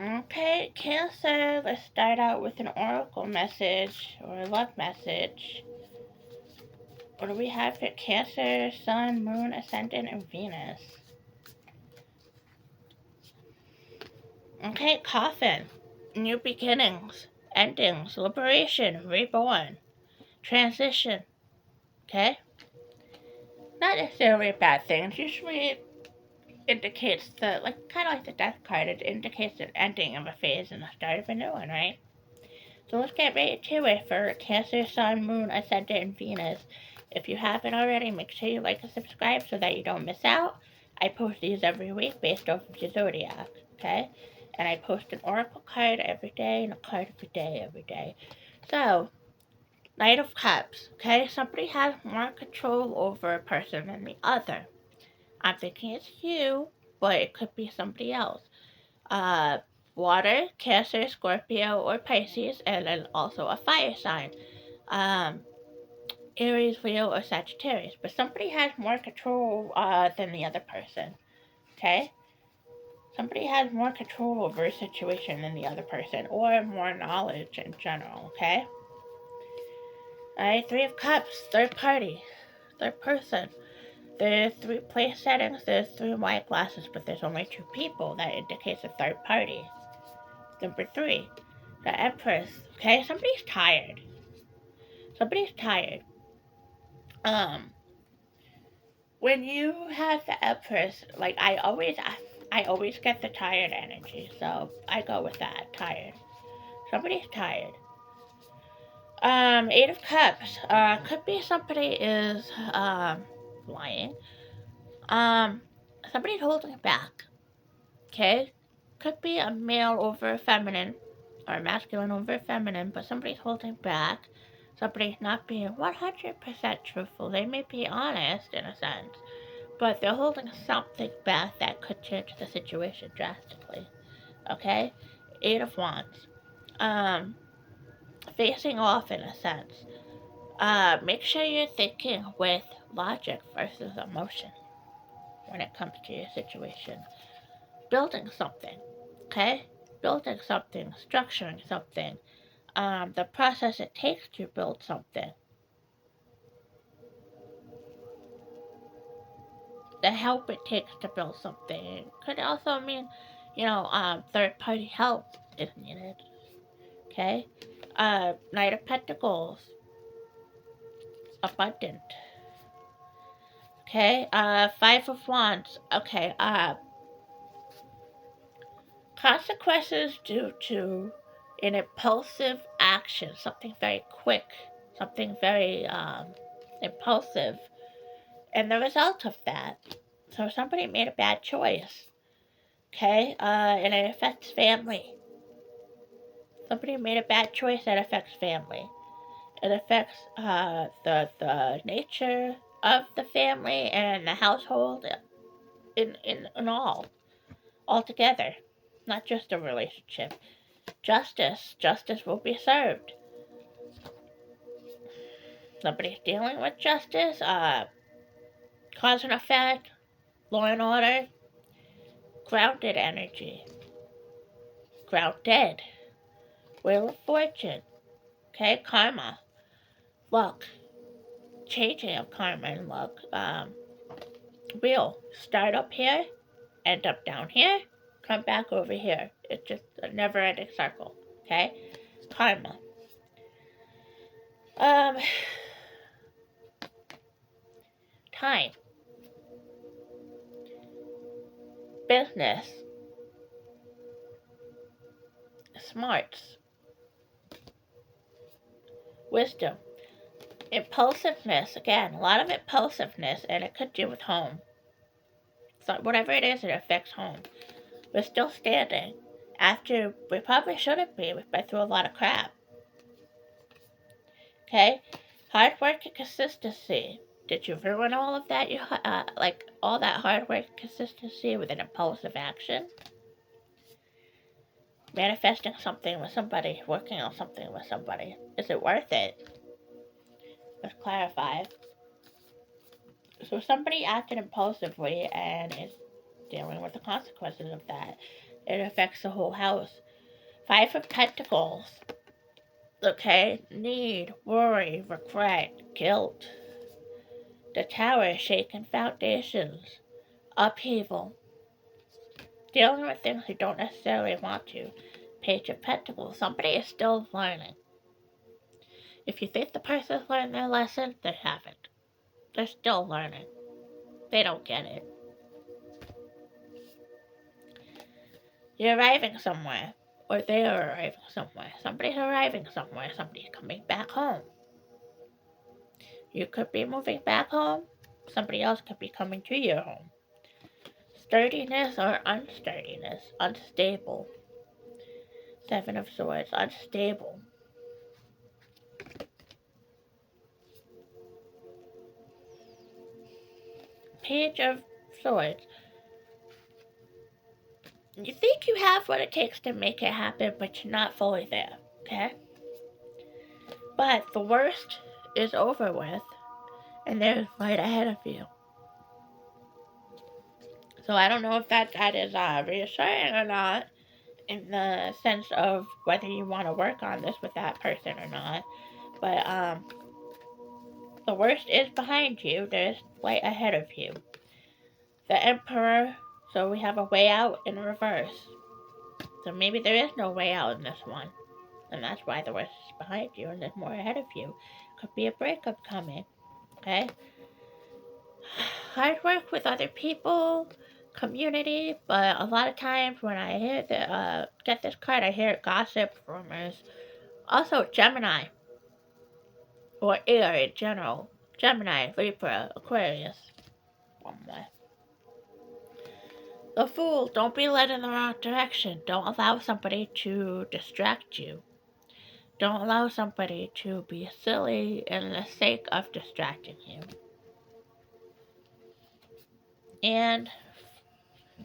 Okay, Cancer, let's start out with an oracle message or a love message. What do we have for Cancer, Sun, Moon, Ascendant, and Venus? Okay, Coffin. New beginnings, endings, liberation, reborn, transition. Okay? Not necessarily a bad thing. It usually indicates kind of like the death card, it indicates an ending of a phase and the start of a new one, right? So let's get right to it for Cancer, Sun, Moon, Ascendant, and Venus. If you haven't already, make sure you like and subscribe so that you don't miss out. I post these every week based off of your zodiac, okay? And I post an oracle card every day and a card of the day every day. So, Knight of Cups, okay? Somebody has more control over a person than the other. I'm thinking it's you, but it could be somebody else. Uh, Water, Cancer, Scorpio, or Pisces, and then also a fire sign. Um, Aries, Leo, or Sagittarius. But somebody has more control than the other person. Okay? Somebody has more control over a situation than the other person, or more knowledge in general. Okay? Alright, Three of Cups, third party, third person. There's three place settings, there's three white glasses, but there's only two people. That indicates a third party. Number three, the Empress. Okay, somebody's tired. Somebody's tired. Um, when you have the Empress, like I always get the tired energy, so I go with that. Tired. Somebody's tired. Eight of Cups. Could be somebody is lying. Um, Somebody's holding back. Okay, could be a male over a feminine, or masculine over feminine, but somebody's holding back. Somebody's not being 100% truthful. They may be honest in a sense, but they're holding something back that could change the situation drastically. Okay? Eight of Wands. Um, Facing off in a sense. Make sure you're thinking with logic versus emotion when it comes to your situation. Building something. Okay? Building something, structuring something, the process it takes to build something, the help it takes to build something. Could also mean, third party help is needed. Okay? Knight of Pentacles, abundant. Okay? Five of Wands. Okay, consequences due to an impulsive action, something very quick, something very impulsive, and the result of that. So somebody made a bad choice, okay, and it affects family. Somebody made a bad choice that affects family. It affects the nature of the family and the household in all together, not just a relationship. Justice will be served. Somebody's dealing with justice, cause and effect, law and order, grounded energy, grounded, wheel of fortune, okay, karma, luck, changing of karma and luck, wheel, start up here, end up down here, come back over here. It's just a never ending circle, okay, karma. Um, Time, business, smarts, wisdom, impulsiveness, again, a lot of impulsiveness, and it could do with home. So whatever it is, it affects home. We're still standing. After, we probably shouldn't be. We've been through a lot of crap. Okay? Hard work and consistency. Did you ruin all of that? Like all that hard work and consistency with an impulsive action? Manifesting something with somebody, working on something with somebody. Is it worth it? Let's clarify. So somebody acted impulsively and is dealing with the consequences of that. It affects the whole house. Five of Pentacles. Okay? Need, worry, regret, guilt. The Tower, shaken foundations. Upheaval. Dealing with things you don't necessarily want to. Page of Pentacles. Somebody is still learning. If you think the person's learned their lesson, they haven't. They're still learning. They don't get it. You're arriving somewhere. Or they are arriving somewhere. Somebody's arriving somewhere. Somebody's coming back home. You could be moving back home. Somebody else could be coming to your home. Sturdiness or unsturdiness. Unstable. Seven of Swords. Unstable. Page of Swords. You think you have what it takes to make it happen, but you're not fully there, okay? But the worst is over with, and there's light ahead of you. So I don't know if that is reassuring or not, in the sense of whether you want to work on this with that person or not. But the worst is behind you. There's light ahead of you. The Emperor. So we have a way out in reverse. So maybe there is no way out in this one. And that's why the worst is behind you and there's more ahead of you. Could be a breakup coming. Okay? Hard work with other people, community, but a lot of times when I hear get this card, I hear gossip, rumors. Also, Gemini, or air in general. Gemini, Libra, Aquarius. One more. The Fool, don't be led in the wrong direction. Don't allow somebody to distract you. Don't allow somebody to be silly in the sake of distracting you. And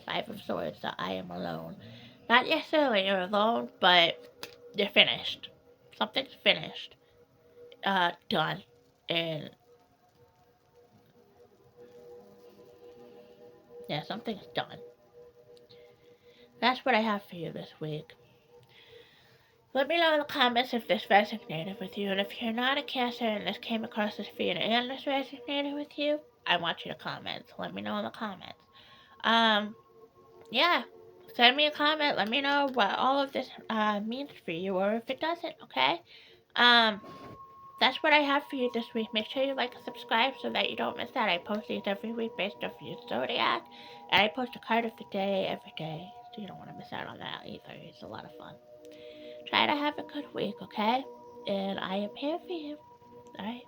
Five of Swords, that I am alone. Not necessarily you're alone, but you're finished. Something's finished. Done. And yeah, something's done. That's what I have for you this week. Let me know in the comments if this resonated with you, and if you're not a Cancer and this came across this feed and this resonated with you, I want you to comment. Let me know in the comments. Yeah, send me a comment. Let me know what all of this means for you, or if it doesn't. Okay. That's what I have for you this week. Make sure you like and subscribe so that you don't miss that. I post these every week based off your zodiac, and I post a card of the day every day, so you don't want to miss out on that either. It's a lot of fun. Try to have a good week, okay? And I am here for you. Alright?